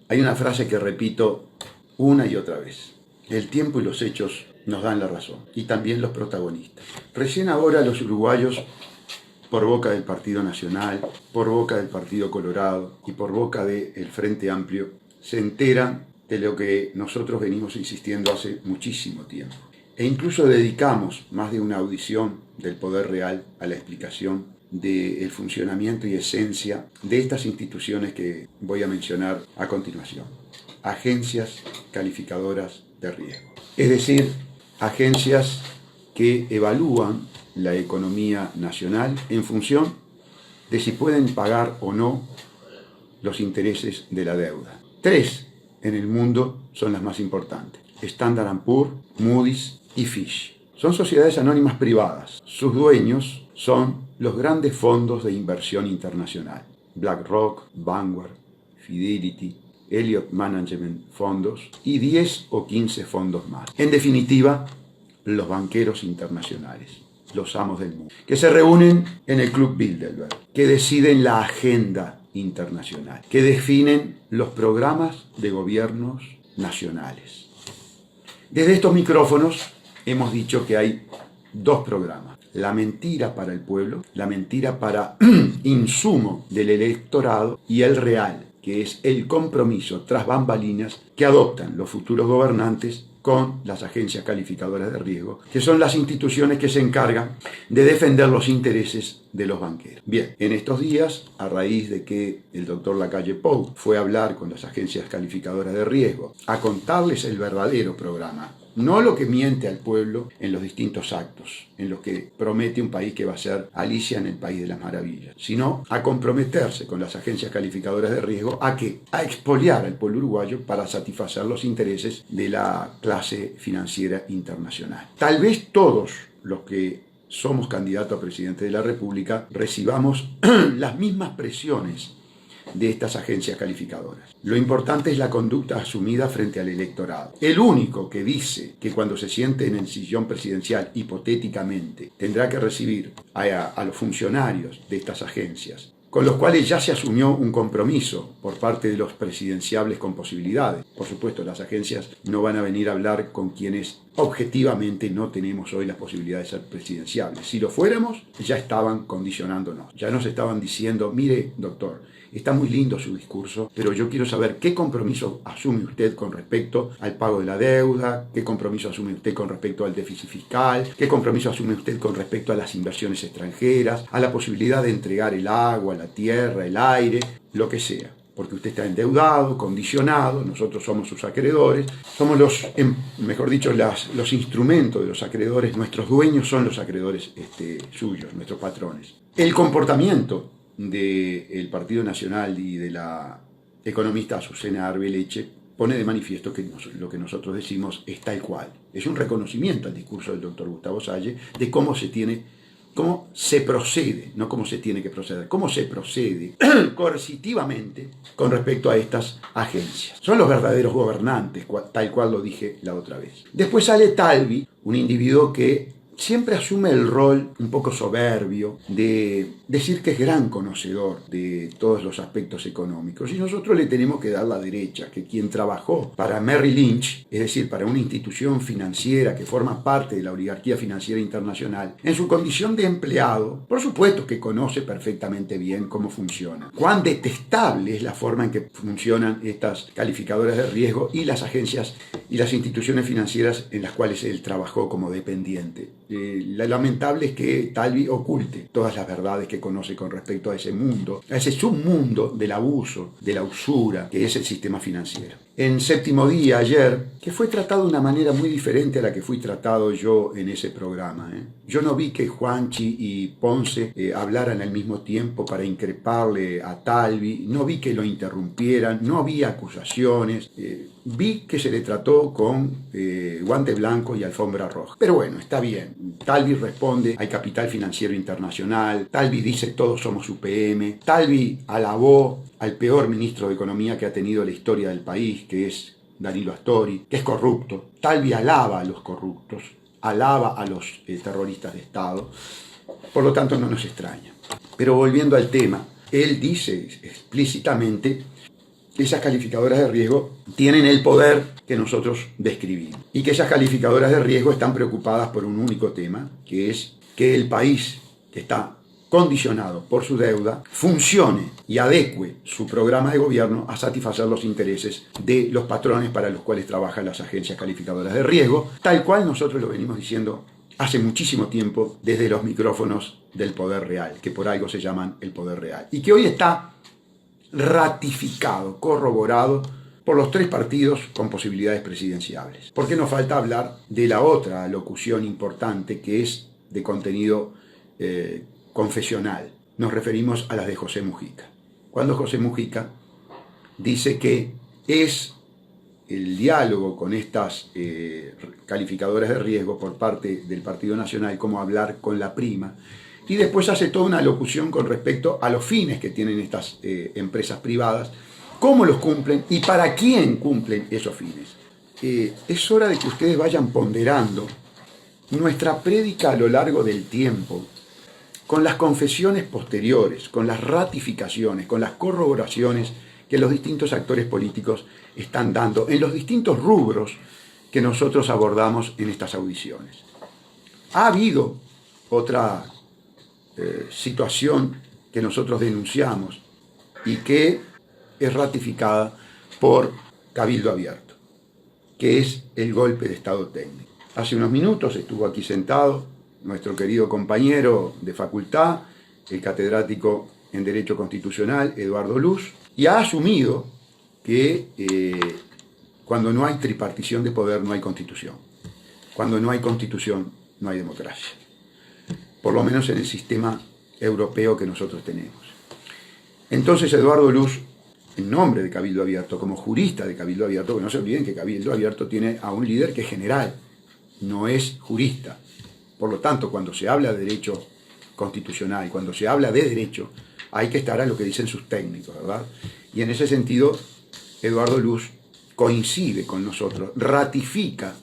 Hay una frase que repito una y otra vez. El tiempo y los hechos nos dan la razón, y también los protagonistas. Recién ahora los uruguayos, por boca del Partido Nacional, por boca del Partido Colorado y por boca del Frente Amplio, se enteran de lo que nosotros venimos insistiendo hace muchísimo tiempo. E incluso dedicamos más de una audición del Poder Real a la explicación del funcionamiento y esencia de estas instituciones que voy a mencionar a continuación. Agencias calificadoras de riesgo. Es decir, agencias que evalúan la economía nacional en función de si pueden pagar o no los intereses de la deuda. 3 en el mundo son las más importantes: Standard & Poor's, Moody's y Fitch. Son sociedades anónimas privadas. Sus dueños son los grandes fondos de inversión internacional: BlackRock, Vanguard, Fidelity, Elliott Management Fondos y 10 o 15 fondos más. En definitiva, los banqueros internacionales, los amos del mundo, que se reúnen en el Club Bilderberg, que deciden la agenda internacional, que definen los programas de gobiernos nacionales. Desde estos micrófonos hemos dicho que hay 2 programas: la mentira para el pueblo, la mentira para insumo del electorado, y el real, que es el compromiso tras bambalinas que adoptan los futuros gobernantes con las agencias calificadoras de riesgo, que son las instituciones que se encargan de defender los intereses de los banqueros. Bien, en estos días, a raíz de que el doctor Lacalle Pou fue a hablar con las agencias calificadoras de riesgo, a contarles el verdadero programa, no lo que miente al pueblo en los distintos actos, en los que promete un país que va a ser Alicia en el País de las Maravillas, sino a comprometerse con las agencias calificadoras de riesgo a expoliar al pueblo uruguayo para satisfacer los intereses de la clase financiera internacional. Tal vez todos los que somos candidatos a presidente de la República recibamos las mismas presiones de estas agencias calificadoras. Lo importante es la conducta asumida frente al electorado. El único que dice que cuando se siente en el sillón presidencial, hipotéticamente, tendrá que recibir a los funcionarios de estas agencias, con los cuales ya se asumió un compromiso por parte de los presidenciables con posibilidades. Por supuesto, las agencias no van a venir a hablar con quienes objetivamente no tenemos hoy las posibilidades de ser presidenciables. Si lo fuéramos, ya estaban condicionándonos. Ya nos estaban diciendo: mire, doctor, está muy lindo su discurso, pero yo quiero saber qué compromiso asume usted con respecto al pago de la deuda, qué compromiso asume usted con respecto al déficit fiscal, qué compromiso asume usted con respecto a las inversiones extranjeras, a la posibilidad de entregar el agua, la tierra, el aire, lo que sea. Porque usted está endeudado, condicionado, nosotros somos sus acreedores, somos los instrumentos de los acreedores, nuestros dueños son los acreedores suyos, nuestros patrones. El comportamiento del Partido Nacional y de la economista Azucena Arbeleche pone de manifiesto que lo que nosotros decimos es tal cual. Es un reconocimiento al discurso del doctor Gustavo Salle de cómo se procede, no cómo se tiene que proceder, cómo se procede coercitivamente con respecto a estas agencias. Son los verdaderos gobernantes, tal cual lo dije la otra vez. Después sale Talvi, un individuo que siempre asume el rol un poco soberbio de decir que es gran conocedor de todos los aspectos económicos, y nosotros le tenemos que dar la derecha, que quien trabajó para Merrill Lynch, es decir, para una institución financiera que forma parte de la oligarquía financiera internacional, en su condición de empleado, por supuesto que conoce perfectamente bien cómo funciona. Cuán detestable es la forma en que funcionan estas calificadoras de riesgo y las agencias y las instituciones financieras en las cuales él trabajó como dependiente. Lo lamentable es que Talvi oculte todas las verdades que conoce con respecto a ese mundo, a ese submundo del abuso, de la usura, que es el sistema financiero. En Séptimo Día, ayer, que fue tratado de una manera muy diferente a la que fui tratado yo en ese programa. Yo no vi que Juanchi y Ponce hablaran al mismo tiempo para increparle a Talvi, no vi que lo interrumpieran, no vi acusaciones, vi que se le trató con guante blanco y alfombra roja. Pero bueno, está bien. Talvi responde al capital financiero internacional, Talvi dice todos somos UPM, Talvi alabó al peor ministro de Economía que ha tenido la historia del país, que es Danilo Astori, que es corrupto. Talvi alaba a los corruptos, alaba a los terroristas de Estado, por lo tanto no nos extraña. Pero volviendo al tema, él dice explícitamente esas calificadoras de riesgo tienen el poder que nosotros describimos y que esas calificadoras de riesgo están preocupadas por un único tema, que es que el país que está condicionado por su deuda funcione y adecue su programa de gobierno a satisfacer los intereses de los patrones para los cuales trabajan las agencias calificadoras de riesgo, tal cual nosotros lo venimos diciendo hace muchísimo tiempo desde los micrófonos del poder real, que por algo se llaman el poder real, y que hoy está ratificado, corroborado por los 3 partidos con posibilidades presidenciables. ¿Por qué nos falta hablar de la otra locución importante que es de contenido confesional? Nos referimos a las de José Mujica. Cuando José Mujica dice que es el diálogo con estas calificadoras de riesgo por parte del Partido Nacional como hablar con la prima, y después hace toda una locución con respecto a los fines que tienen estas empresas privadas, cómo los cumplen y para quién cumplen esos fines. Es hora de que ustedes vayan ponderando nuestra prédica a lo largo del tiempo, con las confesiones posteriores, con las ratificaciones, con las corroboraciones que los distintos actores políticos están dando en los distintos rubros que nosotros abordamos en estas audiciones. Ha habido otra situación que nosotros denunciamos y que es ratificada por Cabildo Abierto, que es el golpe de Estado técnico. Hace unos minutos estuvo aquí sentado nuestro querido compañero de facultad, el catedrático en Derecho Constitucional, Eduardo Luz, y ha asumido que cuando no hay tripartición de poder no hay constitución. Cuando no hay constitución no hay democracia. Por lo menos en el sistema europeo que nosotros tenemos. Entonces Eduardo Luz, en nombre de Cabildo Abierto, como jurista de Cabildo Abierto, porque no se olviden que Cabildo Abierto tiene a un líder que es general, no es jurista. Por lo tanto, cuando se habla de derecho constitucional, cuando se habla de derecho, hay que estar a lo que dicen sus técnicos, ¿verdad? Y en ese sentido, Eduardo Luz coincide con nosotros, ratifica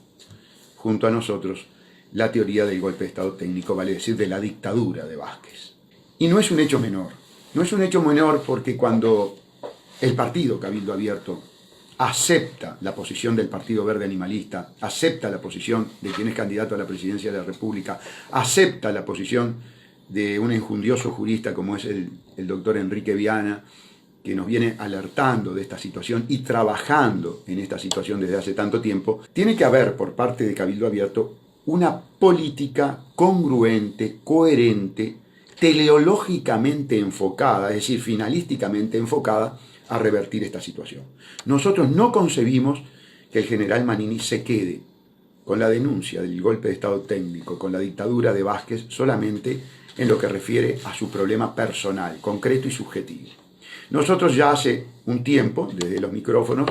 junto a nosotros la teoría del golpe de Estado técnico, vale decir, de la dictadura de Vázquez. Y no es un hecho menor. No es un hecho menor porque cuando el partido Cabildo Abierto acepta la posición del Partido Verde Animalista, acepta la posición de quien es candidato a la presidencia de la República, acepta la posición de un enjundioso jurista como es el doctor Enrique Viana, que nos viene alertando de esta situación y trabajando en esta situación desde hace tanto tiempo, tiene que haber por parte de Cabildo Abierto una política congruente, coherente, teleológicamente enfocada, es decir, finalísticamente enfocada a revertir esta situación. Nosotros no concebimos que el general Manini se quede con la denuncia del golpe de Estado técnico, con la dictadura de Vázquez, solamente en lo que refiere a su problema personal, concreto y subjetivo. Nosotros ya hace un tiempo, desde los micrófonos,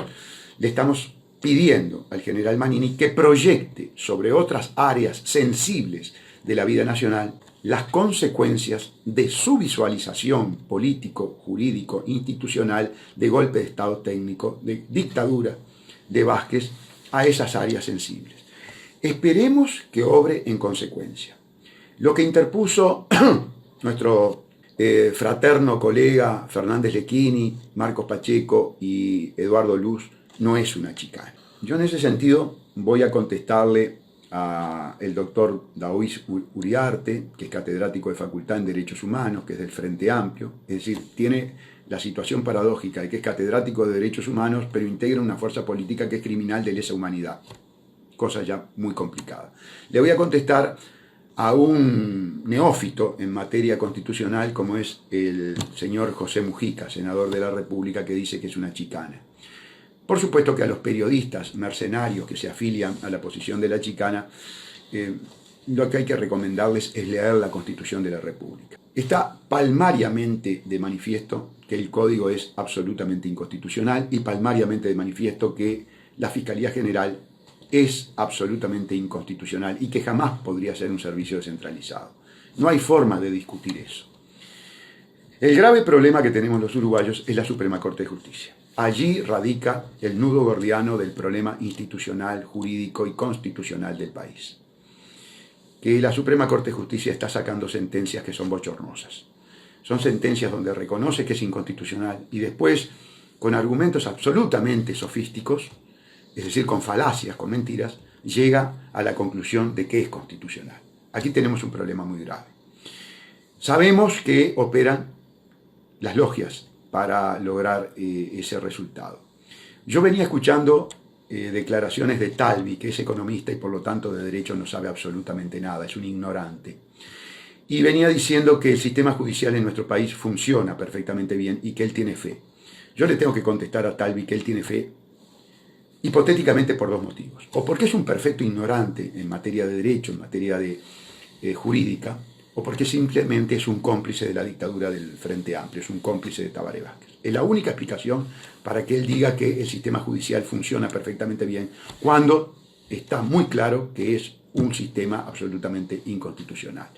le estamos pidiendo al general Manini que proyecte sobre otras áreas sensibles de la vida nacional las consecuencias de su visualización político, jurídico, institucional de golpe de Estado técnico, de dictadura de Vázquez a esas áreas sensibles. Esperemos que obre en consecuencia. Lo que interpuso nuestro fraterno colega Fernández Lechini, Marcos Pacheco y Eduardo Luz no es una chicana. Yo en ese sentido voy a contestarle al doctor Daoiz Uriarte, que es catedrático de Facultad en Derechos Humanos, que es del Frente Amplio, es decir, tiene la situación paradójica de que es catedrático de Derechos Humanos, pero integra una fuerza política que es criminal de lesa humanidad, cosa ya muy complicada. Le voy a contestar a un neófito en materia constitucional como es el señor José Mujica, senador de la República, que dice que es una chicana. Por supuesto que a los periodistas mercenarios que se afilian a la posición de la chicana, lo que hay que recomendarles es leer la Constitución de la República. Está palmariamente de manifiesto que el código es absolutamente inconstitucional y palmariamente de manifiesto que la Fiscalía General es absolutamente inconstitucional y que jamás podría ser un servicio descentralizado. No hay forma de discutir eso. El grave problema que tenemos los uruguayos es la Suprema Corte de Justicia. Allí radica el nudo gordiano del problema institucional, jurídico y constitucional del país. Que la Suprema Corte de Justicia está sacando sentencias que son bochornosas. Son sentencias donde reconoce que es inconstitucional y después con argumentos absolutamente sofísticos, es decir, con falacias, con mentiras, llega a la conclusión de que es constitucional. Aquí tenemos un problema muy grave. Sabemos que operan las logias para lograr ese resultado. Yo venía escuchando declaraciones de Talvi, que es economista y por lo tanto de derecho no sabe absolutamente nada, es un ignorante. Y venía diciendo que el sistema judicial en nuestro país funciona perfectamente bien y que él tiene fe. Yo le tengo que contestar a Talvi que él tiene fe hipotéticamente por dos motivos. O porque es un perfecto ignorante en materia de derecho, en materia de jurídica, o porque simplemente es un cómplice de la dictadura del Frente Amplio, es un cómplice de Tabaré Vázquez. Es la única explicación para que él diga que el sistema judicial funciona perfectamente bien, cuando está muy claro que es un sistema absolutamente inconstitucional.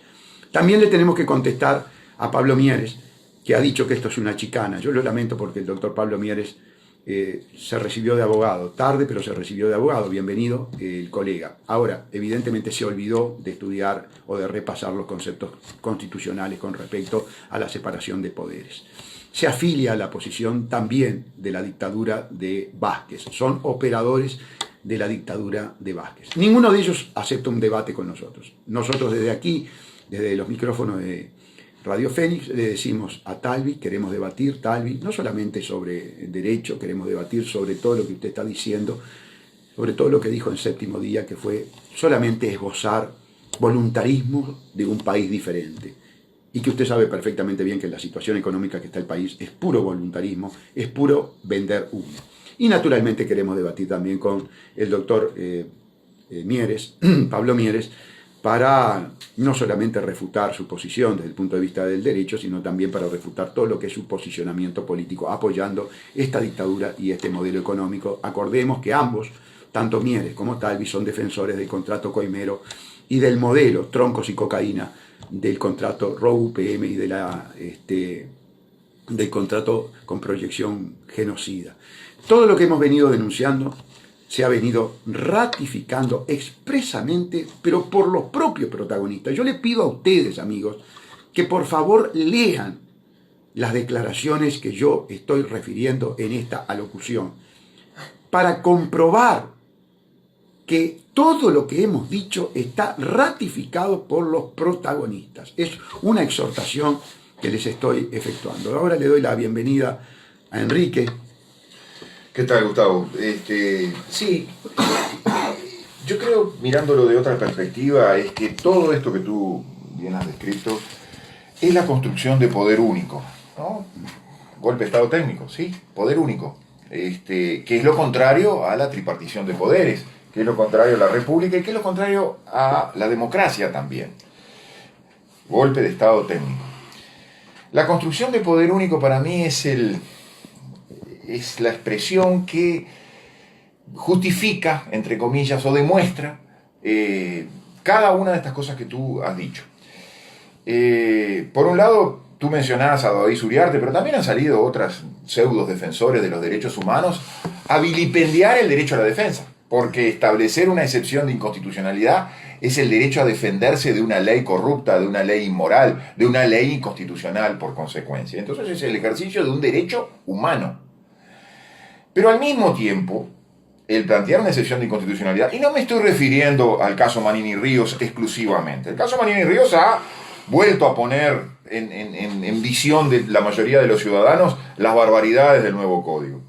También le tenemos que contestar a Pablo Mieres, que ha dicho que esto es una chicana. Yo lo lamento porque el doctor Pablo Mieres se recibió de abogado, tarde, pero se recibió de abogado. Bienvenido, el colega. Ahora, evidentemente se olvidó de estudiar o de repasar los conceptos constitucionales con respecto a la separación de poderes. Se afilia a la posición también de la dictadura de Vázquez. Son operadores de la dictadura de Vázquez. Ninguno de ellos acepta un debate con nosotros. Nosotros desde aquí, desde los micrófonos de Radio Fénix, le decimos a Talvi, queremos debatir, Talvi, no solamente sobre derecho, queremos debatir sobre todo lo que usted está diciendo, sobre todo lo que dijo en Séptimo Día, que fue solamente esbozar voluntarismo de un país diferente. Y que usted sabe perfectamente bien que la situación económica que está el país es puro voluntarismo, es puro vender humo. Y naturalmente queremos debatir también con el doctor Mieres, Pablo Mieres, para no solamente refutar su posición desde el punto de vista del derecho, sino también para refutar todo lo que es su posicionamiento político, apoyando esta dictadura y este modelo económico. Acordemos que ambos, tanto Mieres como Talvi, son defensores del contrato coimero y del modelo troncos y cocaína del contrato ROU-UPM y del contrato con proyección genocida. Todo lo que hemos venido denunciando se ha venido ratificando expresamente, pero por los propios protagonistas. Yo le pido a ustedes, amigos, que por favor lean las declaraciones que yo estoy refiriendo en esta alocución, para comprobar que todo lo que hemos dicho está ratificado por los protagonistas. Es una exhortación que les estoy efectuando. Ahora le doy la bienvenida a Enrique. ¿Qué tal, Gustavo? Sí, yo creo, mirándolo de otra perspectiva, es que todo esto que tú bien has descrito es la construcción de poder único, ¿no? Golpe de Estado técnico, sí, poder único, que es lo contrario a la tripartición de poderes, que es lo contrario a la república y que es lo contrario a la democracia también. Golpe de Estado técnico. La construcción de poder único para mí es la expresión que justifica, entre comillas, o demuestra cada una de estas cosas que tú has dicho. Por un lado, tú mencionabas a David Uriarte, pero también han salido otras pseudos defensores de los derechos humanos a vilipendiar el derecho a la defensa, porque establecer una excepción de inconstitucionalidad es el derecho a defenderse de una ley corrupta, de una ley inmoral, de una ley inconstitucional por consecuencia. Entonces es el ejercicio de un derecho humano. Pero al mismo tiempo, el plantear una excepción de inconstitucionalidad, y no me estoy refiriendo al caso Manini Ríos exclusivamente, el caso Manini Ríos ha vuelto a poner en visión de la mayoría de los ciudadanos las barbaridades del nuevo código.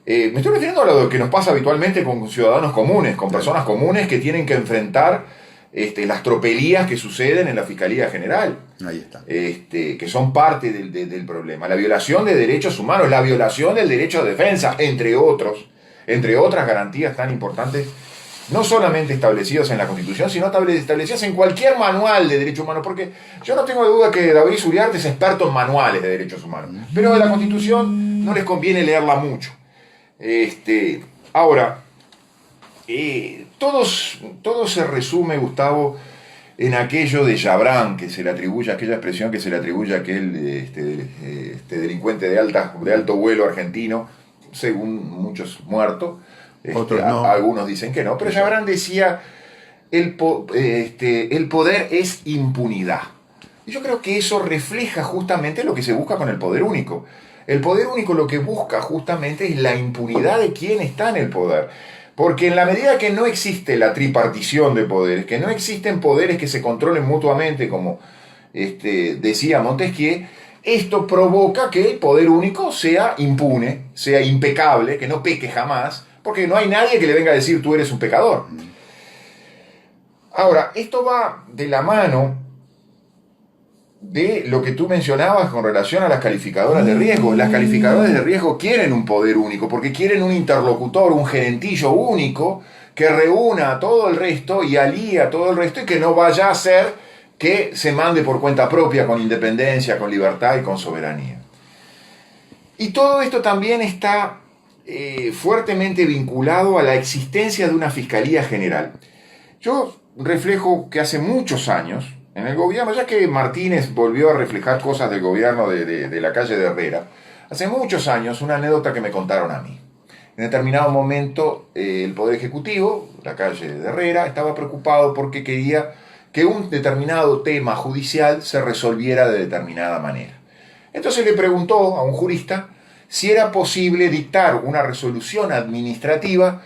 Me estoy refiriendo a lo que nos pasa habitualmente con ciudadanos comunes, con personas comunes que tienen que enfrentar las tropelías que suceden en la Fiscalía General. Ahí está. Que son parte del problema. La violación de derechos humanos, la violación del derecho a defensa, entre otras garantías tan importantes, no solamente establecidas en la Constitución, sino establecidas en cualquier manual de derechos humanos, porque yo no tengo duda que David Uriarte es experto en manuales de derechos humanos, pero de la Constitución no les conviene leerla mucho. Ahora, todo se resume, Gustavo, en aquello de Jabrán, que se le atribuye, aquella expresión que se le atribuye a aquel delincuente de alto vuelo argentino, según muchos muertos, Otros no. Algunos dicen que no, pero Jabrán decía, el poder es impunidad. Y yo creo que eso refleja justamente lo que se busca con el poder único. El poder único lo que busca justamente es la impunidad de quien está en el poder. Porque en la medida que no existe la tripartición de poderes, que no existen poderes que se controlen mutuamente, como decía Montesquieu, esto provoca que el poder único sea impune, sea impecable, que no peque jamás, porque no hay nadie que le venga a decir tú eres un pecador. Ahora, esto va de la mano de lo que tú mencionabas con relación a las calificadoras de riesgo. Las calificadoras de riesgo quieren un poder único, porque quieren un interlocutor, un gerentillo único que reúna a todo el resto y alíe a todo el resto y que no vaya a ser que se mande por cuenta propia, con independencia, con libertad y con soberanía. Y todo esto también está fuertemente vinculado a la existencia de una Fiscalía General. Yo reflejo que hace muchos años, en el gobierno, ya que Martínez volvió a reflejar cosas del gobierno de la calle de Herrera, hace muchos años, una anécdota que me contaron a mí. En determinado momento, el Poder Ejecutivo, la calle de Herrera, estaba preocupado porque quería que un determinado tema judicial se resolviera de determinada manera. Entonces le preguntó a un jurista si era posible dictar una resolución administrativa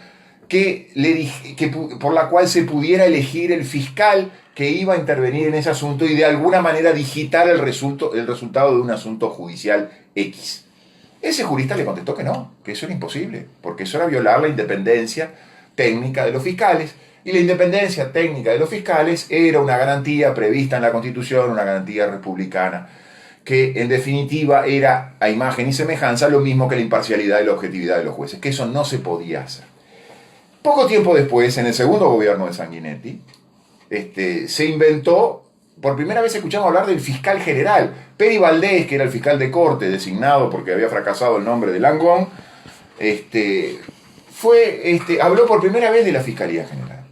por la cual se pudiera elegir el fiscal que iba a intervenir en ese asunto y de alguna manera digitar el resultado de un asunto judicial X. Ese jurista le contestó que no, que eso era imposible, porque eso era violar la independencia técnica de los fiscales, y la independencia técnica de los fiscales era una garantía prevista en la Constitución, una garantía republicana, que en definitiva era a imagen y semejanza lo mismo que la imparcialidad y la objetividad de los jueces, que eso no se podía hacer. Poco tiempo después, en el segundo gobierno de Sanguinetti, se inventó, por primera vez escuchamos hablar del fiscal general. Peri Valdés, que era el fiscal de corte designado porque había fracasado el nombre de Langón, habló por primera vez de la Fiscalía General.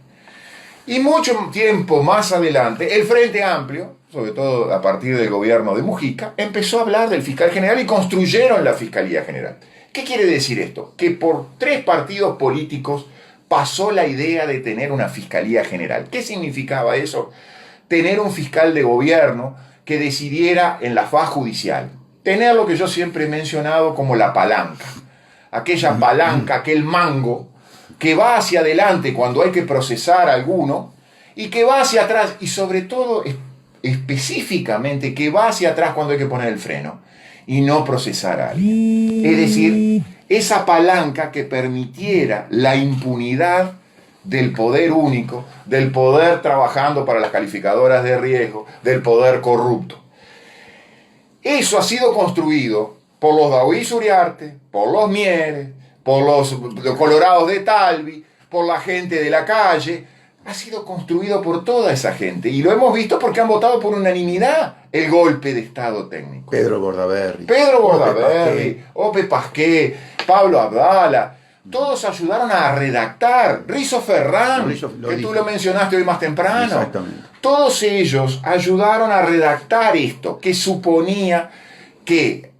Y mucho tiempo más adelante, el Frente Amplio, sobre todo a partir del gobierno de Mujica, empezó a hablar del fiscal general y construyeron la Fiscalía General. ¿Qué quiere decir esto? Que por 3 partidos políticos pasó la idea de tener una Fiscalía General. ¿Qué significaba eso? Tener un fiscal de gobierno que decidiera en la faz judicial. Tener lo que yo siempre he mencionado como la palanca. Aquella palanca, aquel mango, que va hacia adelante cuando hay que procesar a alguno y que va hacia atrás, y sobre todo, específicamente, que va hacia atrás cuando hay que poner el freno y no procesar a alguien. Es decir, esa palanca que permitiera la impunidad del poder único, del poder trabajando para las calificadoras de riesgo, del poder corrupto. Eso ha sido construido por los Daoíz Uriarte, por los Mieres, por los colorados de Talvi, por la gente de la calle. Ha sido construido por toda esa gente. Y lo hemos visto porque han votado por unanimidad el golpe de Estado técnico. Pedro Bordaberry, Ope Pasqué, Pablo Abdala. Todos ayudaron a redactar. Rizo Ferrán, que tú lo mencionaste hoy más temprano. Exactamente. Todos ellos ayudaron a redactar esto, que suponía que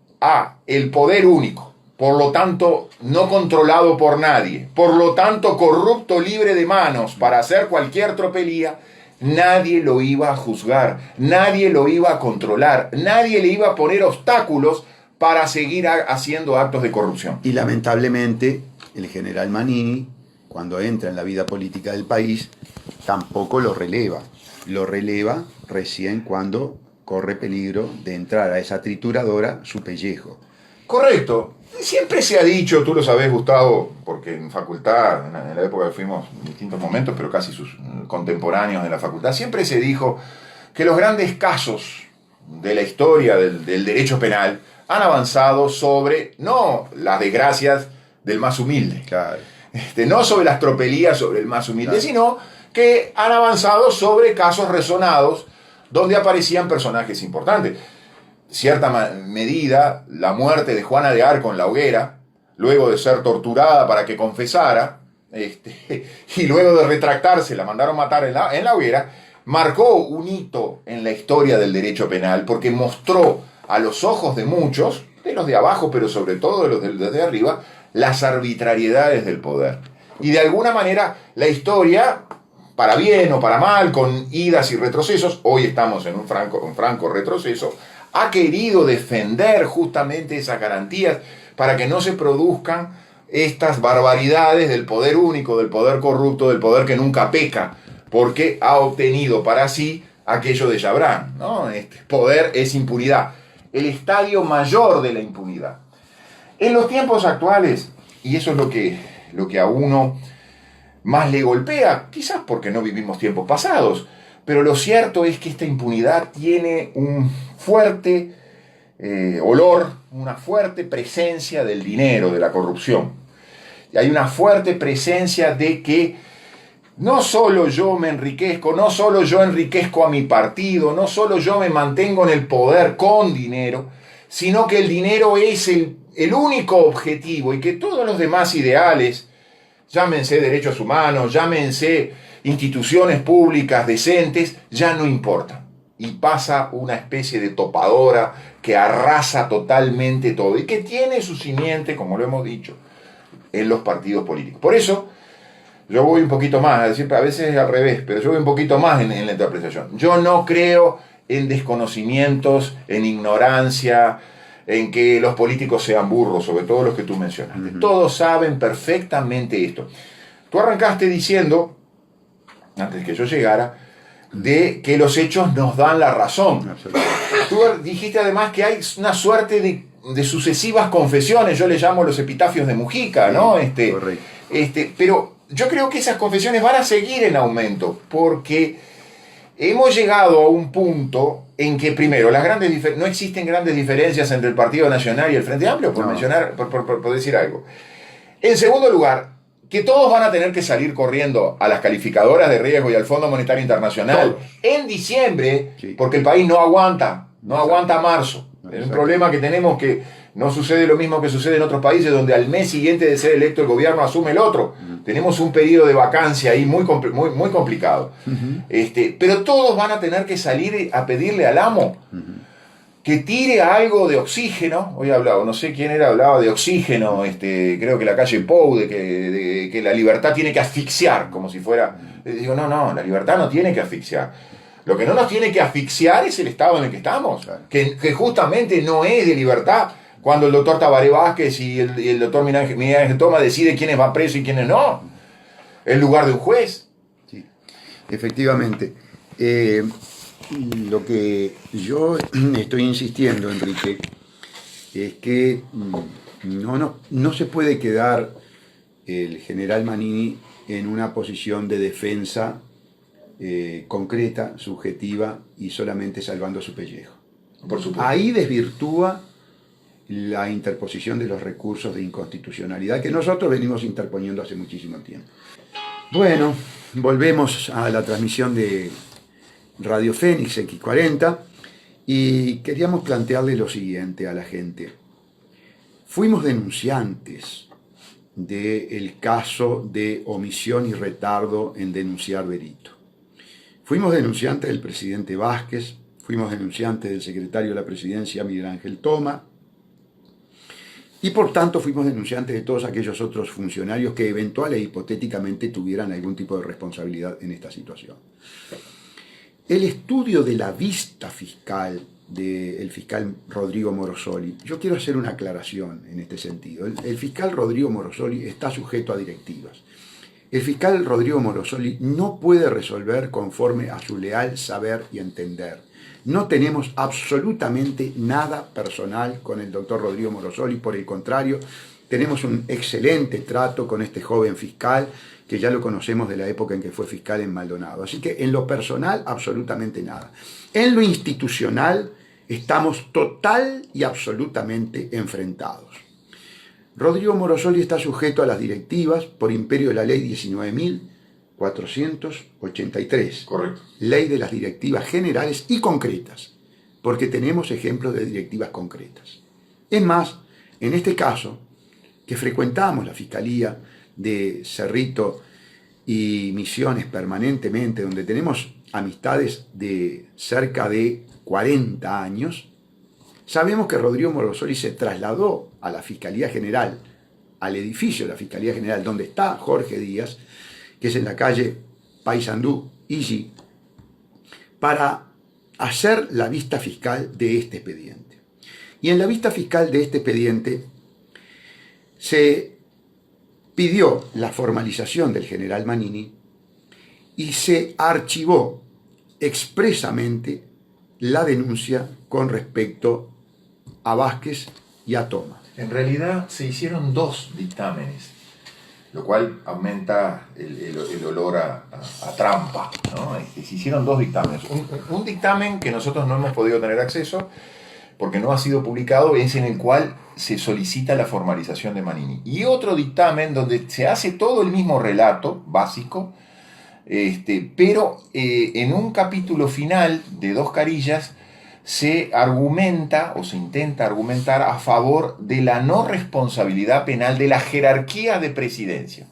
el poder único, por lo tanto no controlado por nadie, por lo tanto corrupto, libre de manos para hacer cualquier tropelía, nadie lo iba a juzgar, nadie lo iba a controlar, nadie le iba a poner obstáculos para seguir haciendo actos de corrupción. Y lamentablemente el general Manini, cuando entra en la vida política del país, tampoco lo releva. Lo releva recién cuando corre peligro de entrar a esa trituradora su pellejo. Correcto. Siempre se ha dicho, tú lo sabés, Gustavo, porque en facultad, en la época que fuimos en distintos momentos, pero casi sus contemporáneos de la facultad, siempre se dijo que los grandes casos de la historia del derecho penal han avanzado sobre, no las desgracias del más humilde, Claro. No sobre las tropelías sobre el más humilde, Claro. sino que han avanzado sobre casos resonados donde aparecían personajes importantes. Cierta medida, la muerte de Juana de Arco en la hoguera, luego de ser torturada para que confesara, y luego de retractarse la mandaron matar en la hoguera, marcó un hito en la historia del derecho penal, porque mostró a los ojos de muchos, de los de abajo, pero sobre todo de los de arriba, las arbitrariedades del poder. Y de alguna manera la historia, para bien o para mal, con idas y retrocesos, hoy estamos en un franco retroceso, ha querido defender justamente esas garantías para que no se produzcan estas barbaridades del poder único, del poder corrupto, del poder que nunca peca, porque ha obtenido para sí aquello de Chabrán, ¿no? Este poder es impunidad, el estadio mayor de la impunidad. En los tiempos actuales, y eso es lo que a uno más le golpea, quizás porque no vivimos tiempos pasados, pero lo cierto es que esta impunidad tiene un fuerte olor, una fuerte presencia del dinero, de la corrupción. Y hay una fuerte presencia de que no solo yo me enriquezco, no solo yo enriquezco a mi partido, no solo yo me mantengo en el poder con dinero, sino que el dinero es el único objetivo y que todos los demás ideales, llámense derechos humanos, llámense instituciones públicas decentes, ya no importan. Y pasa una especie de topadora que arrasa totalmente todo y que tiene su simiente, como lo hemos dicho, en los partidos políticos. Por eso, yo voy un poquito más, a decir, a veces es al revés, pero yo voy un poquito más en la interpretación. Yo no creo en desconocimientos, en ignorancia, en que los políticos sean burros, sobre todo los que tú mencionaste. Todos saben perfectamente esto. Tú arrancaste diciendo, antes que yo llegara, de que los hechos nos dan la razón. Tú dijiste además que hay una suerte de sucesivas confesiones, yo le llamo los epitafios de Mujica, ¿no? Correcto. Pero yo creo que esas confesiones van a seguir en aumento, porque hemos llegado a un punto en que, primero, no existen grandes diferencias entre el Partido Nacional y el Frente Amplio, por mencionar, por decir algo. En segundo lugar, que todos van a tener que salir corriendo a las calificadoras de riesgo y al Fondo Monetario Internacional todos en diciembre, sí, porque el país no aguanta marzo. Es un problema que tenemos, que no sucede lo mismo que sucede en otros países, donde al mes siguiente de ser electo el gobierno asume el otro. Tenemos un periodo de vacancia ahí muy complicado. Pero todos van a tener que salir a pedirle al amo que tire algo de oxígeno. Hoy hablaba, no sé quién era, hablaba de oxígeno, creo que la calle Pou, de que la libertad tiene que asfixiar, como si fuera... Digo, no, la libertad no tiene que asfixiar. Lo que no nos tiene que asfixiar es el estado en el que estamos, claro, que justamente no es de libertad, cuando el doctor Tabaré Vázquez y el doctor Miguel Ángel Toma decide quiénes van presos y quiénes no. Es lugar de un juez. Sí, efectivamente. Lo que yo estoy insistiendo, Enrique, es que no se puede quedar el general Manini en una posición de defensa concreta, subjetiva y solamente salvando su pellejo. Por supuesto. Ahí desvirtúa la interposición de los recursos de inconstitucionalidad que nosotros venimos interponiendo hace muchísimo tiempo. Bueno, volvemos a la transmisión de Radio Fénix X40 y queríamos plantearle lo siguiente a la gente. Fuimos denunciantes del caso de omisión y retardo en denunciar delito. Fuimos denunciantes del presidente Vázquez, fuimos denunciantes del secretario de la Presidencia, Miguel Ángel Toma, y por tanto fuimos denunciantes de todos aquellos otros funcionarios que eventual e hipotéticamente tuvieran algún tipo de responsabilidad en esta situación. El estudio de la vista fiscal del fiscal Rodrigo Morosoli, yo quiero hacer una aclaración en este sentido. El fiscal Rodrigo Morosoli está sujeto a directivas. El fiscal Rodrigo Morosoli no puede resolver conforme a su leal saber y entender. No tenemos absolutamente nada personal con el doctor Rodrigo Morosoli, por el contrario, tenemos un excelente trato con este joven fiscal, que ya lo conocemos de la época en que fue fiscal en Maldonado. Así que en lo personal, absolutamente nada. En lo institucional, estamos total y absolutamente enfrentados. Rodrigo Morosoli está sujeto a las directivas por imperio de la ley 19.483. Correcto. Ley de las directivas generales y concretas, porque tenemos ejemplos de directivas concretas. Es más, en este caso, que frecuentamos la Fiscalía de Cerrito y Misiones permanentemente, donde tenemos amistades de cerca de 40 años, sabemos que Rodrigo Morosoli se trasladó a la Fiscalía General, al edificio de la Fiscalía General, donde está Jorge Díaz, que es en la calle Paysandú, Iji, para hacer la vista fiscal de este expediente. Y en la vista fiscal de este expediente se pidió la formalización del general Manini y se archivó expresamente la denuncia con respecto a Vázquez y a Thomas. En realidad se hicieron 2 dictámenes, lo cual aumenta el olor a trampa, ¿no? Se hicieron 2 dictámenes. Un dictamen que nosotros no hemos podido tener acceso porque no ha sido publicado, es en el cual se solicita la formalización de Manini. Y otro dictamen donde se hace todo el mismo relato básico, pero en un capítulo final de 2 carillas se argumenta o se intenta argumentar a favor de la no responsabilidad penal de la jerarquía de presidencia.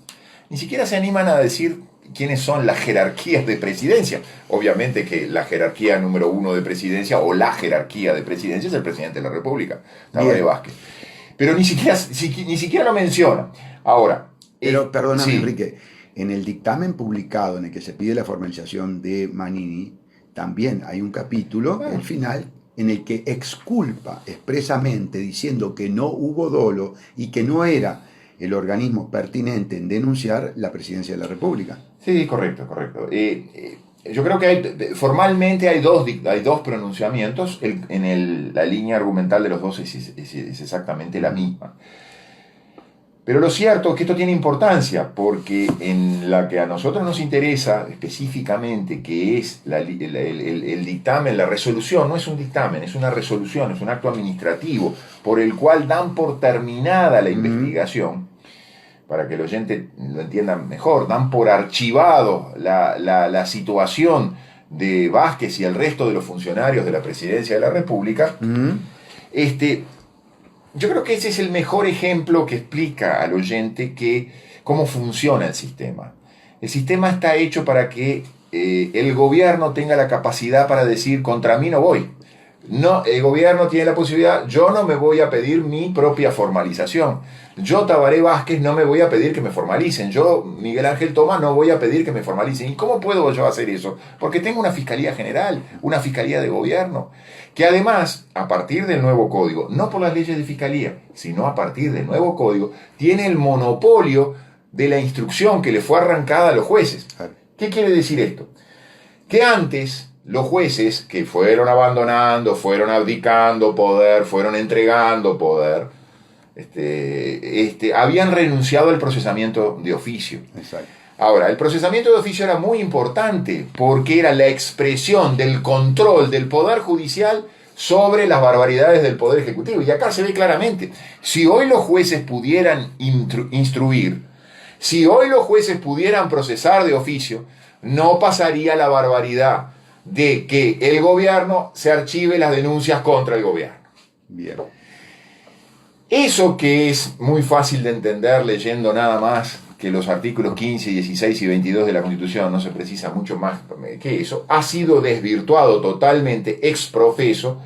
Ni siquiera se animan a decir quiénes son las jerarquías de presidencia. Obviamente que la jerarquía número 1 de presidencia o la jerarquía de presidencia es el presidente de la República, Tabaré Vázquez. Pero ni siquiera lo menciona. Ahora, pero perdóname, sí. Enrique, en el dictamen publicado en el que se pide la formalización de Manini, también hay un capítulo, el final, en el que exculpa expresamente diciendo que no hubo dolo y que no era el organismo pertinente en denunciar la presidencia de la República. Sí, correcto. Yo creo que formalmente hay dos pronunciamientos, la línea argumental de los dos es exactamente la misma. Pero lo cierto es que esto tiene importancia, porque en la que a nosotros nos interesa específicamente, que es el dictamen, la resolución, no es un dictamen, es una resolución, es un acto administrativo, por el cual dan por terminada la investigación, para que el oyente lo entienda mejor, dan por archivado la situación de Vázquez y el resto de los funcionarios de la Presidencia de la República. Yo creo que ese es el mejor ejemplo que explica al oyente cómo funciona el sistema. El sistema está hecho para que el gobierno tenga la capacidad para decir, contra mí no voy. No, el gobierno tiene la posibilidad, yo no me voy a pedir mi propia formalización. Yo, Tabaré Vázquez, no me voy a pedir que me formalicen. Yo, Miguel Ángel Thomas, no voy a pedir que me formalicen. ¿Y cómo puedo yo hacer eso? Porque tengo una fiscalía general, una fiscalía de gobierno, que además, a partir del nuevo código, no por las leyes de fiscalía, sino a partir del nuevo código, tiene el monopolio de la instrucción que le fue arrancada a los jueces. ¿Qué quiere decir esto? Que antes los jueces que fueron abandonando, fueron abdicando poder, fueron entregando poder, habían renunciado al procesamiento de oficio. Exacto. Ahora, el procesamiento de oficio era muy importante porque era la expresión del control del Poder Judicial sobre las barbaridades del Poder Ejecutivo. Y acá se ve claramente, si hoy los jueces pudieran instruir, si hoy los jueces pudieran procesar de oficio, no pasaría la barbaridad de que el gobierno se archive las denuncias contra el gobierno. Bien. Eso que es muy fácil de entender leyendo nada más que los artículos 15, 16 y 22 de la Constitución, no se precisa mucho más que eso, ha sido desvirtuado totalmente ex profeso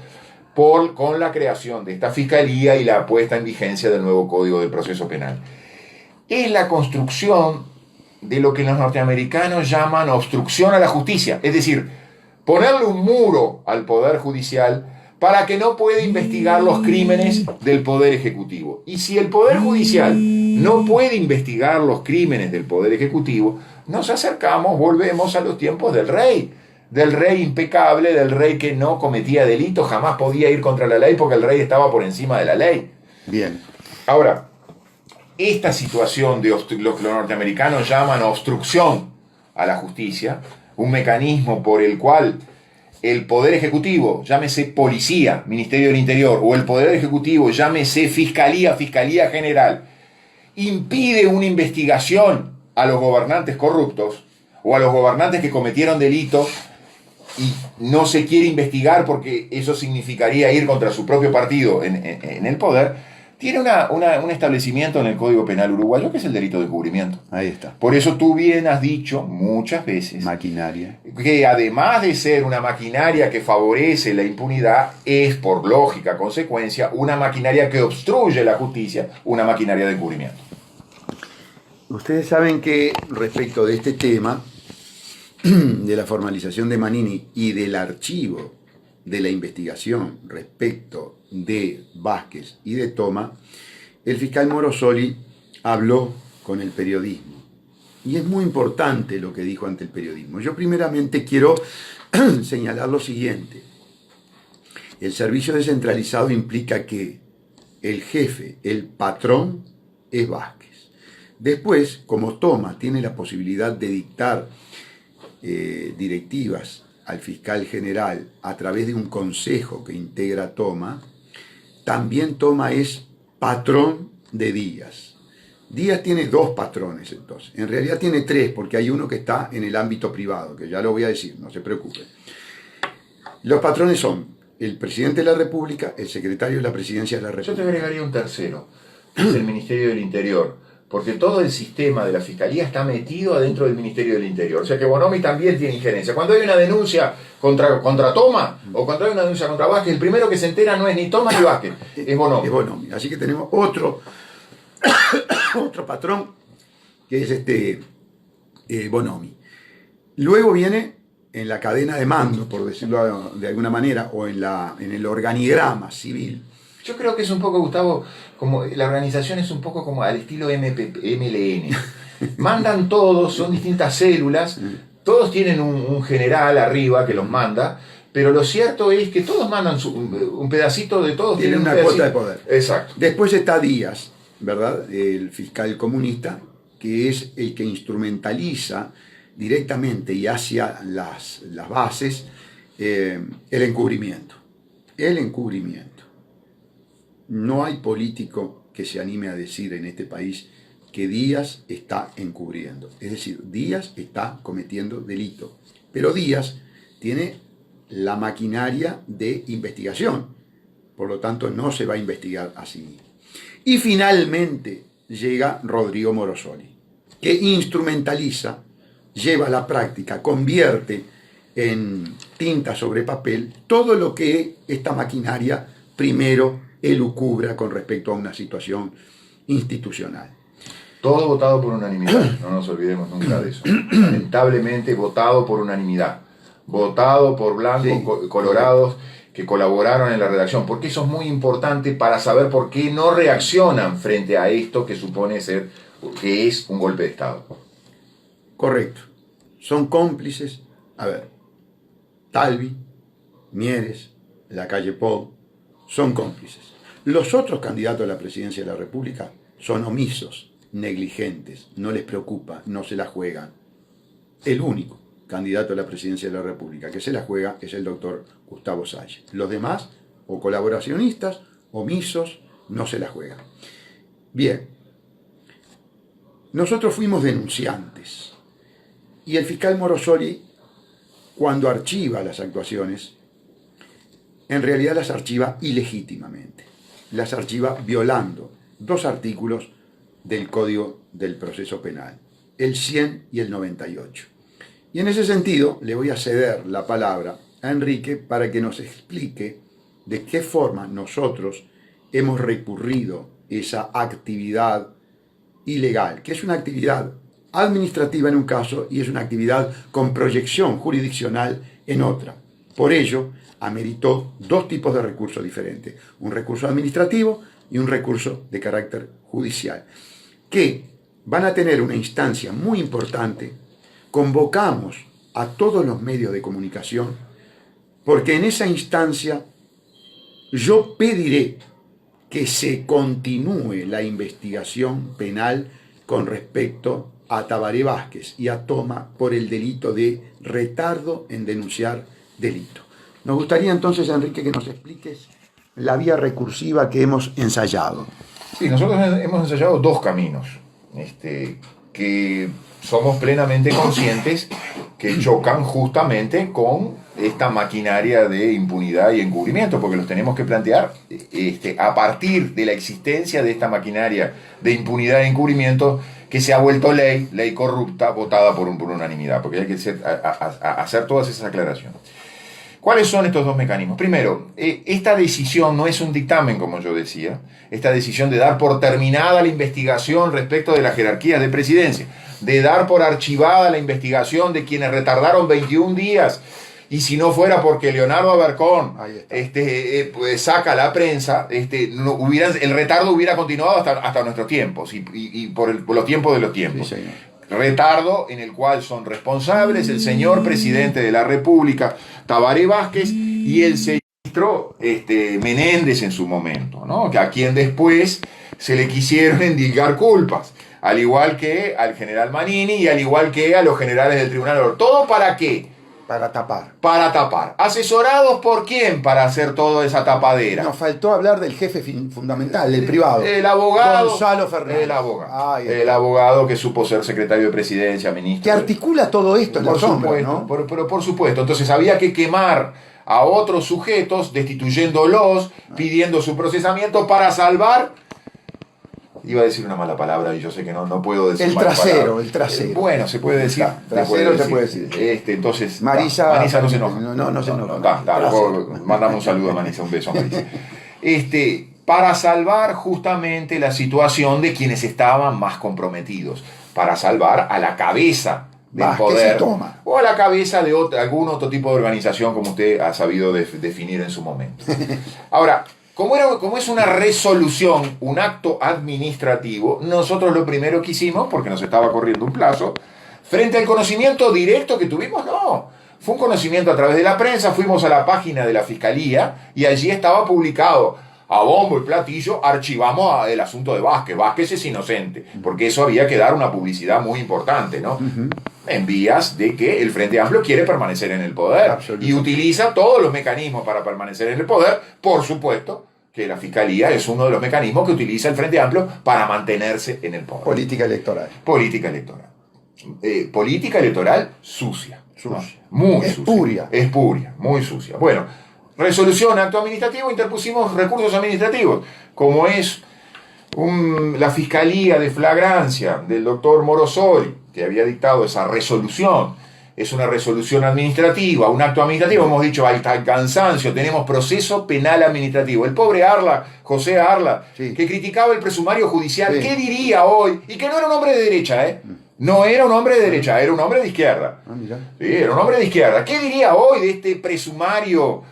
con la creación de esta fiscalía y la puesta en vigencia del nuevo Código del Proceso Penal. Es la construcción de lo que los norteamericanos llaman obstrucción a la justicia, es decir, ponerle un muro al Poder Judicial para que no pueda investigar los crímenes del Poder Ejecutivo. Y si el Poder Judicial no puede investigar los crímenes del Poder Ejecutivo, nos acercamos, volvemos a los tiempos del rey impecable, del rey que no cometía delito, jamás podía ir contra la ley porque el rey estaba por encima de la ley. Bien. Ahora, esta situación de lo que los norteamericanos llaman obstrucción a la justicia, un mecanismo por el cual el Poder Ejecutivo, llámese Policía, Ministerio del Interior, o el Poder Ejecutivo, llámese Fiscalía General, impide una investigación a los gobernantes corruptos o a los gobernantes que cometieron delito y no se quiere investigar porque eso significaría ir contra su propio partido en el poder, tiene un establecimiento en el Código Penal uruguayo que es el delito de encubrimiento. Ahí está. Por eso tú bien has dicho muchas veces Maquinaria. que además de ser una maquinaria que favorece la impunidad, es por lógica consecuencia una maquinaria que obstruye la justicia, una maquinaria de encubrimiento. Ustedes saben que respecto de este tema, de la formalización de Manini y del archivo de la investigación respecto de Vázquez y de Toma, el fiscal Morosoli habló con el periodismo. Y es muy importante lo que dijo ante el periodismo. Yo primeramente quiero señalar lo siguiente. El servicio descentralizado implica que el jefe, el patrón, es Vázquez. Después, como Toma tiene la posibilidad de dictar directivas al fiscal general a través de un consejo que integra Toma, también Toma es patrón de Díaz. Díaz tiene dos patrones entonces, en realidad tiene tres porque hay uno que está en el ámbito privado, que ya lo voy a decir, no se preocupe. Los patrones son el presidente de la República, el secretario de la presidencia de la República. Yo te agregaría un tercero, que es el Ministerio del Interior, porque todo el sistema de la Fiscalía está metido adentro del Ministerio del Interior. O sea que Bonomi también tiene injerencia. Cuando hay una denuncia contra Toma o cuando hay una denuncia contra Vázquez, el primero que se entera no es ni Toma ni Vázquez, es Bonomi. Es Bonomi. Así que tenemos otro patrón que es Bonomi. Luego viene en la cadena de mando, por decirlo de alguna manera, o en el organigrama civil. Yo creo que es un poco, Gustavo, como la organización es un poco como al estilo MLN. Mandan todos, son distintas células, todos tienen un general arriba que los manda, pero lo cierto es que todos mandan un pedacito de todos. Tienen una cuota de poder. Exacto. Después está Díaz, ¿verdad? El fiscal comunista, que es el que instrumentaliza directamente y hacia las bases el encubrimiento. El encubrimiento. No hay político que se anime a decir en este país que Díaz está encubriendo. Es decir, Díaz está cometiendo delito. Pero Díaz tiene la maquinaria de investigación. Por lo tanto, no se va a investigar así. Y finalmente llega Rodrigo Morosoli, que instrumentaliza, lleva a la práctica, convierte en tinta sobre papel todo lo que esta maquinaria primero elucubra con respecto a una situación institucional. Todo votado por unanimidad, no nos olvidemos nunca de eso. Lamentablemente votado por unanimidad, votado por blancos, sí, colorados que colaboraron en la redacción, porque eso es muy importante para saber por qué no reaccionan frente a esto que supone ser, que es un golpe de Estado. Correcto. Son cómplices, a ver, Talvi, Mieres, Lacalle Pou, son cómplices. Los otros candidatos a la presidencia de la República son omisos, negligentes, no les preocupa, no se la juegan. El único candidato a la presidencia de la República que se la juega es el doctor Gustavo Salles. Los demás, o colaboracionistas, omisos, no se la juegan. Bien, nosotros fuimos denunciantes y el fiscal Morosoli, cuando archiva las actuaciones, en realidad las archiva ilegítimamente. Las archiva violando dos artículos del Código del Proceso Penal, el 100 y el 98. Y en ese sentido le voy a ceder la palabra a Enrique para que nos explique de qué forma nosotros hemos recurrido esa actividad ilegal, que es una actividad administrativa en un caso y es una actividad con proyección jurisdiccional en otra. Por ello, ameritó dos tipos de recursos diferentes, un recurso administrativo y un recurso de carácter judicial, que van a tener una instancia muy importante. Convocamos a todos los medios de comunicación, porque en esa instancia yo pediré que se continúe la investigación penal con respecto a Tabaré Vázquez y a Toma por el delito de retardo en denunciar delito. Nos gustaría entonces, Enrique, que nos expliques la vía recursiva que hemos ensayado. Sí, nosotros hemos ensayado dos caminos, que somos plenamente conscientes que chocan justamente con esta maquinaria de impunidad y encubrimiento, porque los tenemos que plantear a partir de la existencia de esta maquinaria de impunidad e encubrimiento que se ha vuelto ley corrupta, votada por unanimidad, porque hay que hacer todas esas aclaraciones. ¿Cuáles son estos dos mecanismos? Primero, esta decisión no es un dictamen, como yo decía, esta decisión de dar por terminada la investigación respecto de las jerarquías de presidencia, de dar por archivada la investigación de quienes retardaron 21 días y si no fuera porque Leonardo Abercón Ahí está. pues saca la prensa, el retardo hubiera continuado hasta nuestros tiempos y por los tiempos de los tiempos. Sí, señor. Retardo en el cual son responsables el señor presidente de la República, Tabaré Vázquez, y el señor ministro Menéndez en su momento, ¿no? A quien después se le quisieron endilgar culpas, al igual que al general Manini y al igual que a los generales del Tribunal de Honor. ¿Todo para qué? Para tapar. Para tapar. ¿Asesorados por quién para hacer toda esa tapadera? Nos faltó hablar del jefe fundamental, del privado. El abogado. Gonzalo Fernández. El abogado. Ahí está. El abogado que supo ser secretario de presidencia, ministro. Que articula todo esto en la Por sombra, supuesto, ¿no? pero por supuesto. Entonces había que quemar a otros sujetos, destituyéndolos, pidiendo su procesamiento para salvar. Iba a decir una mala palabra y yo sé que no puedo decir El mala trasero, palabra. el trasero. Bueno, se puede decir. Trasero se puede decir. Entonces, Marisa, Marisa no se enoja. No se enoja. Mandamos un saludo a Marisa, un beso a Marisa. Para salvar justamente la situación de quienes estaban más comprometidos, para salvar a la cabeza del Vázquez poder y Toma. o a la cabeza de algún otro tipo de organización como usted ha sabido definir en su momento. Ahora, como es una resolución, un acto administrativo, nosotros lo primero que hicimos, porque nos estaba corriendo un plazo, frente al conocimiento directo que tuvimos, no. Fue un conocimiento a través de la prensa, fuimos a la página de la Fiscalía y allí estaba publicado, a bombo y platillo, archivamos el asunto de Vázquez. Vázquez es inocente, porque eso había que dar una publicidad muy importante, ¿no? En vías de que el Frente Amplio quiere permanecer en el poder y utiliza todos los mecanismos para permanecer en el poder, por supuesto, que la Fiscalía es uno de los mecanismos que utiliza el Frente Amplio para mantenerse en el poder. Política electoral. Política electoral. Política electoral sucia. Sucia. ¿No? Muy Espuria. sucia. Espuria, muy sucia. Bueno, resolución, acto administrativo, interpusimos recursos administrativos, como es la Fiscalía de Flagrancia del doctor Morosoli, que había dictado esa resolución. Es una resolución administrativa, un acto administrativo, hemos dicho hasta el cansancio, tenemos proceso penal administrativo. El pobre Arla, José Arla, Sí. que criticaba el presumario judicial, Sí. ¿qué diría hoy? Y que no era un hombre de derecha, ¿eh? No era un hombre de derecha, era un hombre de izquierda. Mira. Sí, era un hombre de izquierda. ¿Qué diría hoy de este presumario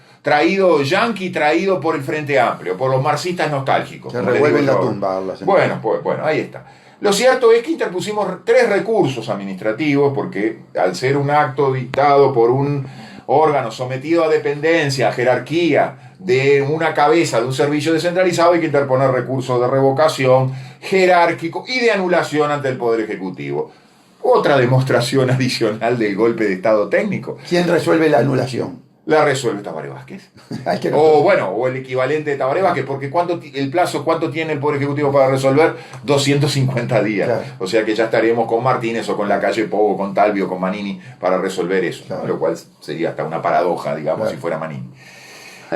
yanqui traído por el Frente Amplio, por los marxistas nostálgicos? Se como le revuelve en digo la yo? tumba, Arla. Bueno, ahí está. Lo cierto es que interpusimos 3 recursos administrativos porque al ser un acto dictado por un órgano sometido a dependencia, a jerarquía de una cabeza de un servicio descentralizado, hay que interponer recursos de revocación jerárquico y de anulación ante el Poder Ejecutivo. Otra demostración adicional del golpe de Estado técnico. ¿Quién resuelve la anulación? La resuelve Tabaré Vázquez. Hay que O el equivalente de Tabaré Vázquez, porque ¿cuánto tiene el Poder Ejecutivo para resolver? 250 días. Claro. O sea que ya estaremos con Martínez o con la calle Pou o con Talvi o con Manini para resolver eso, Claro. ¿no? Lo cual sería hasta una paradoja, digamos, Claro. si fuera Manini.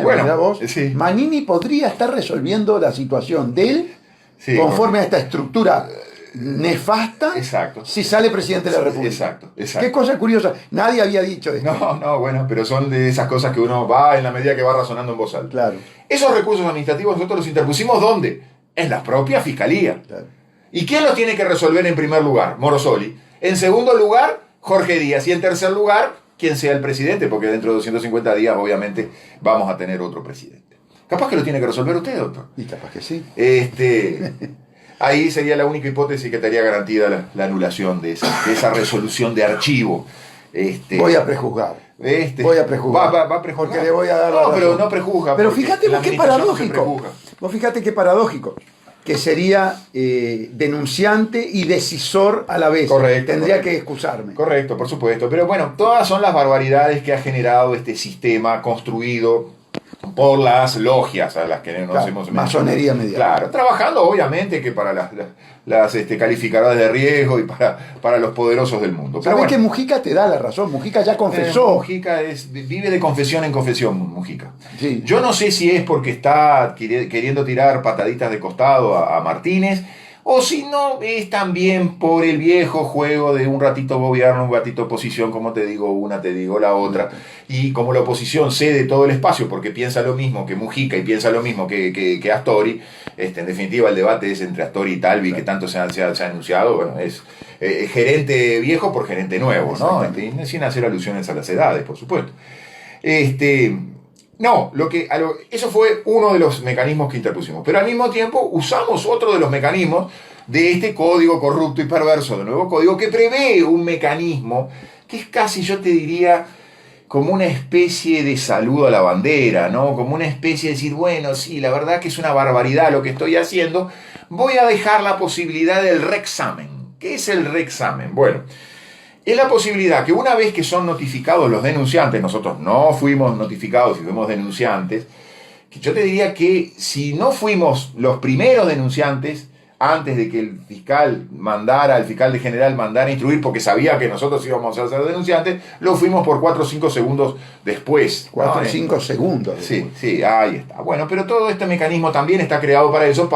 Bueno, mirá vos, sí. Manini podría estar resolviendo la situación de él Sí, conforme a esta estructura nefasta. Exacto. Si sale presidente de la República. Exacto. Qué cosa curiosa. Nadie había dicho esto. Bueno, pero son de esas cosas que uno va en la medida que va razonando en voz alta. Claro. Esos recursos administrativos nosotros los interpusimos ¿dónde? En la propia Fiscalía. Claro. ¿Y quién los tiene que resolver en primer lugar? Morosoli. En segundo lugar, Jorge Díaz. Y en tercer lugar, quien sea el presidente, porque dentro de 250 días obviamente vamos a tener otro presidente. Capaz que lo tiene que resolver usted, doctor. Y capaz que sí. Ahí sería la única hipótesis que estaría garantida la anulación de esa resolución de archivo. Voy a prejuzgar. Voy a prejuzgar. Va a prejuzgar. Porque le voy a dar la No, pero razón. no prejuzga. Pero porque fíjate la vos qué administración no se paradójico. prejuzga. Vos fíjate qué paradójico. Que sería denunciante y decisor a la vez. Correcto, Tendría correcto. que excusarme. Correcto, por supuesto. Pero bueno, todas son las barbaridades que ha generado este sistema construido por las logias a las que nos Claro, hemos masonería mediática. Claro, trabajando obviamente que para las calificadoras de riesgo y para los poderosos del mundo. Pero ¿Sabés bueno, que Mujica te da la razón? Mujica ya confesó. Mujica vive de confesión en confesión, Mujica. Sí. Yo no sé si es porque está queriendo tirar pataditas de costado a Martínez, o si no es también por el viejo juego de un ratito gobierno, un ratito oposición, como te digo una, te digo la otra, y como la oposición cede todo el espacio porque piensa lo mismo que Mujica y piensa lo mismo que Astori, en definitiva el debate es entre Astori y Talvi, que tanto se ha anunciado, bueno, es gerente viejo por gerente nuevo, ¿no? Sin hacer alusiones a las edades, por supuesto. No, eso fue uno de los mecanismos que interpusimos. Pero al mismo tiempo usamos otro de los mecanismos de este código corrupto y perverso, del nuevo código, que prevé un mecanismo que es casi, yo te diría, como una especie de saludo a la bandera, ¿no? Como una especie de decir, bueno, sí, la verdad que es una barbaridad lo que estoy haciendo, voy a dejar la posibilidad del reexamen. ¿Qué es el reexamen? Bueno, es la posibilidad que una vez que son notificados los denunciantes, nosotros no fuimos notificados y fuimos denunciantes, que yo te diría que si no fuimos los primeros denunciantes, antes de que el fiscal de general mandara a instruir, porque sabía que nosotros íbamos a ser denunciantes, lo fuimos por 4 o 5 segundos después. 4 o 5 segundos. Sí, ahí está. Bueno, pero todo este mecanismo también está creado para eso,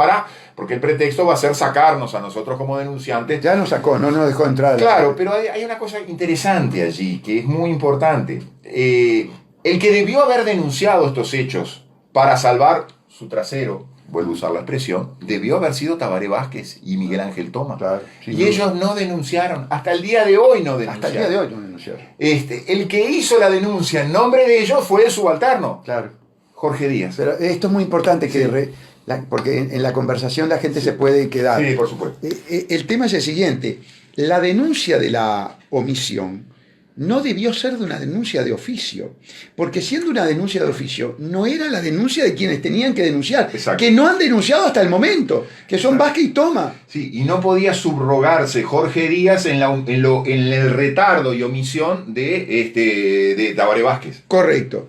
porque el pretexto va a ser sacarnos a nosotros como denunciantes. Ya nos sacó, no nos dejó entrar. Claro, pero hay una cosa interesante allí, que es muy importante. El que debió haber denunciado estos hechos para salvar su trasero, vuelvo a usar la expresión, debió haber sido Tabaré Vázquez y Miguel Ángel Thomas. Claro, y ellos no denunciaron, hasta el día de hoy no denunciaron. Hasta el día de hoy no denunciaron. El que hizo la denuncia en nombre de ellos fue el subalterno, claro. Jorge Díaz. Pero esto es muy importante, porque en la conversación la gente se puede quedar. Sí, por supuesto. El tema es el siguiente, la denuncia de la omisión no debió ser de una denuncia de oficio, porque siendo una denuncia de oficio, no era la denuncia de quienes tenían que denunciar, Exacto. que no han denunciado hasta el momento, que son Vázquez y Thomas. Sí, y no podía subrogarse Jorge Díaz en el retardo y omisión de Tabaré Vázquez. Correcto.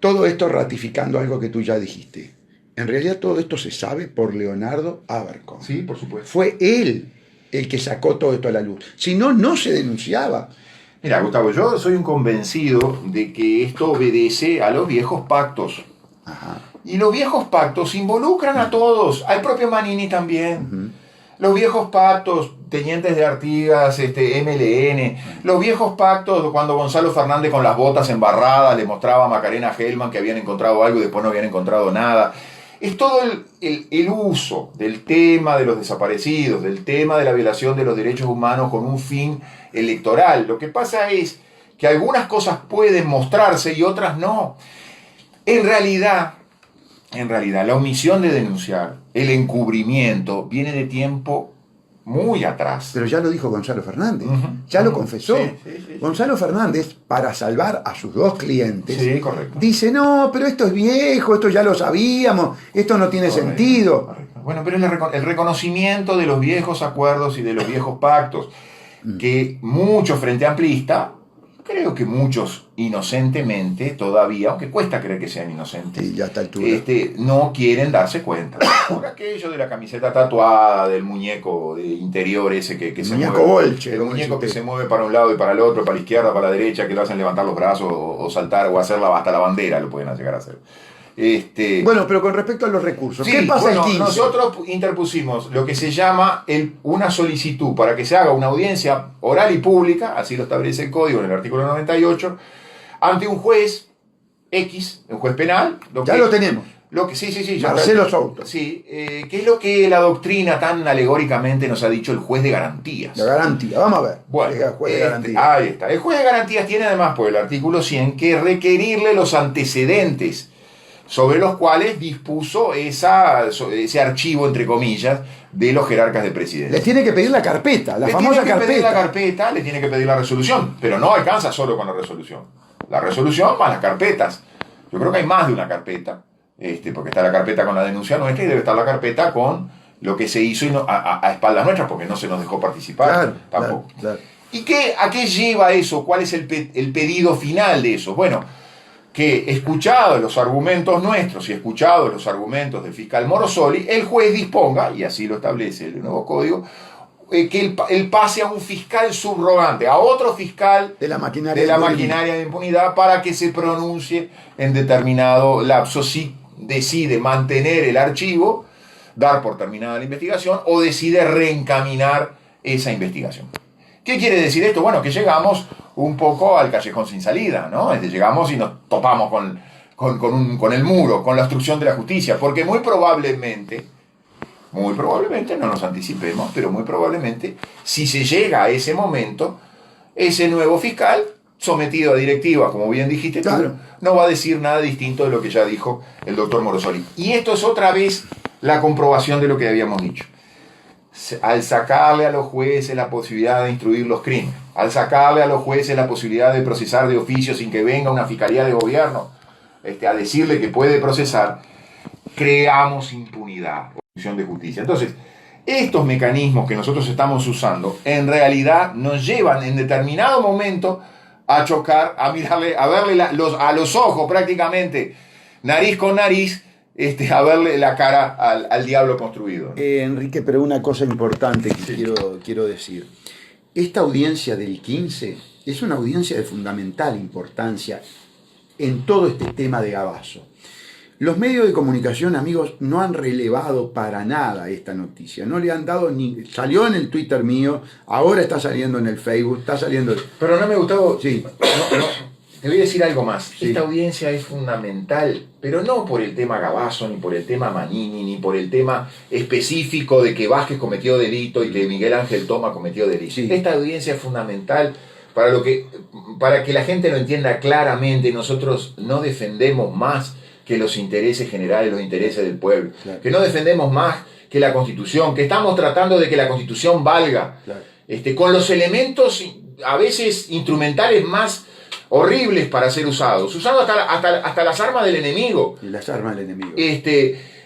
Todo esto ratificando algo que tú ya dijiste. En realidad todo esto se sabe por Leonardo Abercorn. Sí, por supuesto. Fue él el que sacó todo esto a la luz. Si no, no se denunciaba. Mira, Gustavo, yo soy un convencido de que esto obedece a los viejos pactos. Ajá. Y los viejos pactos involucran a todos, al propio Manini también. Los viejos pactos, Tenientes de Artigas, MLN, los viejos pactos cuando Gonzalo Fernández con las botas embarradas le mostraba a Macarena Hellman que habían encontrado algo y después no habían encontrado nada. Es todo el uso del tema de los desaparecidos, del tema de la violación de los derechos humanos con un fin electoral. Lo que pasa es que algunas cosas pueden mostrarse y otras no. En realidad, la omisión de denunciar, el encubrimiento, viene de tiempo muy atrás. Pero ya lo dijo Gonzalo Fernández, ya lo confesó. Sí. Gonzalo Fernández, para salvar a sus dos clientes, Correcto. dice, no, pero esto es viejo, esto ya lo sabíamos, esto no tiene sentido. Correcto. Bueno, pero el reconocimiento de los viejos acuerdos y de los viejos pactos, que muchos frente amplista, creo que muchos inocentemente todavía, aunque cuesta creer que sean inocentes, Sí, ya a esta altura. No quieren darse cuenta. Por aquello de la camiseta tatuada, del muñeco de interior ese que se muñeco mueve. bolche, El como muñeco dice que usted. se mueve para un lado y para el otro, para la izquierda, para la derecha, que lo hacen levantar los brazos o saltar o hacer hasta la bandera, lo pueden llegar a hacer. Bueno, pero con respecto a los recursos, Sí, ¿qué pasa el 15? nosotros interpusimos lo que se llama una solicitud para que se haga una audiencia oral y pública, así lo establece el código en el artículo 98, ante un juez X, un juez penal. Ya lo tenemos. Sí. Marcelo Souto. Sí, que es lo que la doctrina tan alegóricamente nos ha dicho el juez de garantías. La garantía, vamos a ver. Bueno, El juez de garantía. ahí está. El juez de garantías tiene además por el artículo 100 que requerirle los antecedentes sobre los cuales dispuso ese archivo, entre comillas, de los jerarcas de presidencia. Le tiene que pedir la carpeta, la famosa Le tiene que pedir la carpeta. carpeta, le tiene que pedir la resolución, pero no alcanza solo con la resolución. La resolución más las carpetas. Yo creo que hay más de una carpeta, porque está la carpeta con la denuncia nuestra y debe estar la carpeta con lo que se hizo a espaldas nuestras, porque no se nos dejó participar Claro, tampoco. claro. ¿Y a qué lleva eso? ¿Cuál es el pedido final de eso? Bueno, que escuchados los argumentos nuestros y escuchados los argumentos del fiscal Morosoli, el juez disponga, y así lo establece el nuevo código, que él pase a un fiscal subrogante, a otro fiscal De la maquinaria de impunidad para que se pronuncie en determinado lapso si decide mantener el archivo, dar por terminada la investigación o decide reencaminar esa investigación. ¿Qué quiere decir esto? Bueno, que llegamos un poco al callejón sin salida, ¿no? Llegamos y nos topamos con el muro, con la obstrucción de la justicia, porque muy probablemente, no nos anticipemos, pero muy probablemente, si se llega a ese momento, ese nuevo fiscal sometido a directivas, como bien dijiste tú, Claro. no va a decir nada distinto de lo que ya dijo el doctor Morosoli. Y esto es otra vez la comprobación de lo que habíamos dicho. Al sacarle a los jueces la posibilidad de instruir los crímenes, al sacarle a los jueces la posibilidad de procesar de oficio sin que venga una fiscalía de gobierno a decirle que puede procesar, creamos impunidad, obstrucción de justicia. Entonces, estos mecanismos que nosotros estamos usando, en realidad nos llevan en determinado momento a chocar, a mirarle, a verle a los ojos prácticamente, nariz con nariz, a verle la cara al diablo construido. Enrique, pero una cosa importante que Sí. quiero decir. Esta audiencia del 15 es una audiencia de fundamental importancia en todo este tema de Gavazo. Los medios de comunicación, amigos, no han relevado para nada esta noticia. No le han dado ni... Salió en el Twitter mío, ahora está saliendo en el Facebook, está saliendo... Pero no me gustó. Sí. No, te voy a decir algo más. Sí. Esta audiencia es fundamental, pero no por el tema Gavazo, ni por el tema Manini, ni por el tema específico de que Vázquez cometió delito y que Miguel Ángel Toma cometió delito. Sí. Esta audiencia es fundamental para que la gente lo entienda claramente. Nosotros no defendemos más que los intereses generales, los intereses del pueblo. Claro. Que no defendemos más que la Constitución, que estamos tratando de que la Constitución valga. Claro. Con los elementos a veces instrumentales más horribles para ser usados, usando hasta las armas del enemigo. Y las armas del enemigo.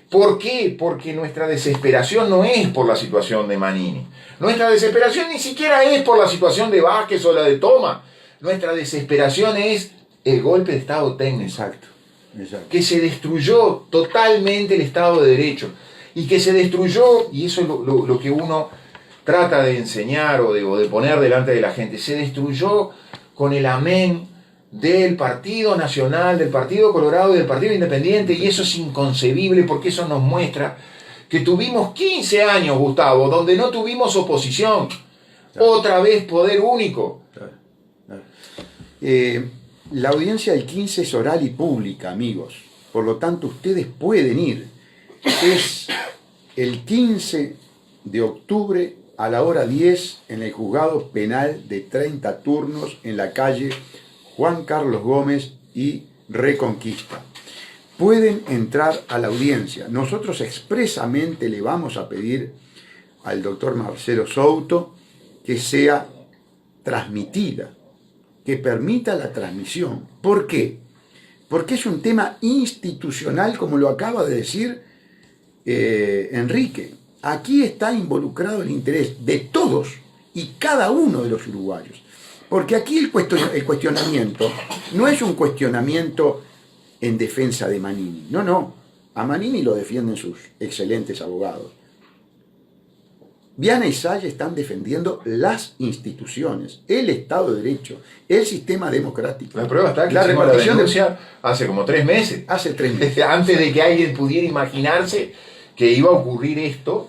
¿Por qué? Porque nuestra desesperación no es por la situación de Manini. Nuestra desesperación ni siquiera es por la situación de Vázquez o la de Toma. Nuestra desesperación es el golpe de Estado técnico. Exacto. Que se destruyó totalmente el Estado de Derecho. Y que se destruyó, y eso es lo que uno trata de enseñar o de poner delante de la gente, se destruyó con el amén del Partido Nacional, del Partido Colorado y del Partido Independiente, y eso es inconcebible porque eso nos muestra que tuvimos 15 años, Gustavo, donde no tuvimos oposición. Claro. Otra vez poder único. Claro. Claro. La audiencia del 15 es oral y pública, amigos. Por lo tanto, ustedes pueden ir. Es el 15 de octubre a la hora 10 en el juzgado penal de 30 turnos en la calle Juan Carlos Gómez y Reconquista. Pueden entrar a la audiencia. Nosotros expresamente le vamos a pedir al doctor Marcelo Souto que sea transmitida, que permita la transmisión. ¿Por qué? Porque es un tema institucional, como lo acaba de decir Enrique. Aquí está involucrado el interés de todos y cada uno de los uruguayos. Porque aquí el cuestionamiento no es un cuestionamiento en defensa de Manini. No, no. A Manini lo defienden sus excelentes abogados. Viana y Salle están defendiendo las instituciones, el Estado de Derecho, el sistema democrático. La prueba está que la hicimos repartición denuncia hace como 3 meses. Hace 3 meses. Antes de que alguien pudiera imaginarse que iba a ocurrir esto,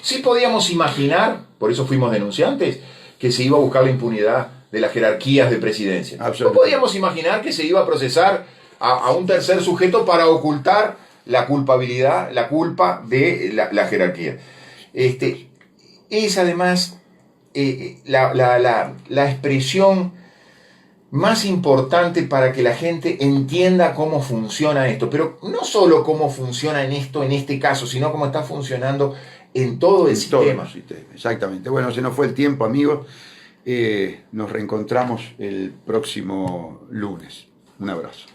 sí podíamos imaginar, por eso fuimos denunciantes, que se iba a buscar la impunidad de las jerarquías de presidencia. No podíamos imaginar que se iba a procesar a un tercer sujeto para ocultar la culpabilidad, la culpa de la jerarquía. Es además la expresión más importante para que la gente entienda cómo funciona esto, pero no solo cómo funciona en este caso, sino cómo está funcionando en todo el sistema. Exactamente. Bueno, se nos fue el tiempo, amigos. Nos reencontramos el próximo lunes. Un abrazo.